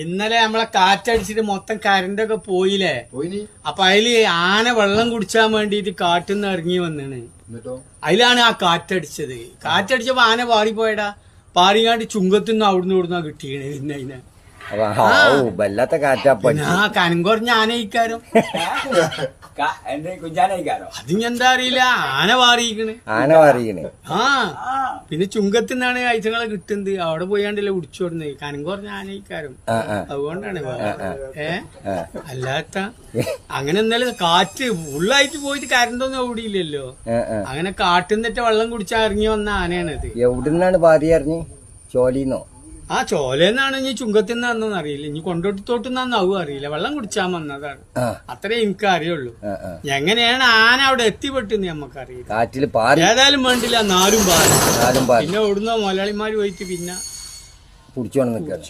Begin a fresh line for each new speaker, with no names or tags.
ഇന്നലെ നമ്മളെ കാറ്റടിച്ചിട്ട് മൊത്തം കരണ്ടൊക്കെ പോയില്ലേ. അപ്പൊ അതില് ആന വെള്ളം കുടിച്ചാൻ വേണ്ടിട്ട് കാട്ടിന്ന് ഇറങ്ങി വന്നാണ്. അതിലാണ് ആ കാറ്റടിച്ചത്. കാറ്റടിച്ചപ്പോ ആന പാറിപ്പോയടാ. പാറിയാണ്ട് ചുങ്കത്തുനിന്ന് അവിടുന്ന് ഇവിടുന്ന കിട്ടിയത്. പിന്നെ അതിനെ
വല്ലാത്ത കാറ്റാ.
കനം കുറഞ്ഞ ആനയിക്കാരോ അതിനെന്താ അറിയില്ല. ആന പാറിയിക്കണ്. ആ പിന്നെ ചുങ്കത്തിന്നാണ് ഐറ്റങ്ങളെ കിട്ടുന്നത്. അവിടെ പോയാണ്ടല്ലേ കുടിച്ചോടുന്നത്. കനം കുറഞ്ഞ ആനയിക്കാരും. അതുകൊണ്ടാണ് അല്ലാത്ത അങ്ങനെ എന്നാലും കാറ്റ് ഫുള്ളായിട്ട് പോയിട്ട് കരണ്ടൊന്നും എവിടെയില്ലല്ലോ. അങ്ങനെ കാട്ടിന്നിട്ട് വെള്ളം കുടിച്ചാൽ ഇറങ്ങി വന്ന ആനയാണത്.
എവിടുന്നാണ് പാതി അറിഞ്ഞ്? ചോലിന്നോ?
ആ ചോലെന്നാണ് ഇനി ചുങ്കത്തിന്നാന്നൊന്നും അറിയില്ല. ഇനി കൊണ്ടോട്ടത്തോട്ടുന്നാവും അറിയില്ല. വെള്ളം കുടിച്ചാൻ വന്നതാണ്. അത്രേ എനിക്ക് അറിയുള്ളൂ. എങ്ങനെയാണ് ആന അവിടെ എത്തിപ്പെട്ടെന്ന് നമ്മക്കറിയില്ല.
കാറ്റില്
ഏതായാലും വേണ്ടില്ല. നാലും പാലും പിന്നെ ഇവിടുന്ന് മലയാളിമാര് പോയിട്ട് പിന്നെ
പിടിച്ചോണ്ട് നിൽക്കുക.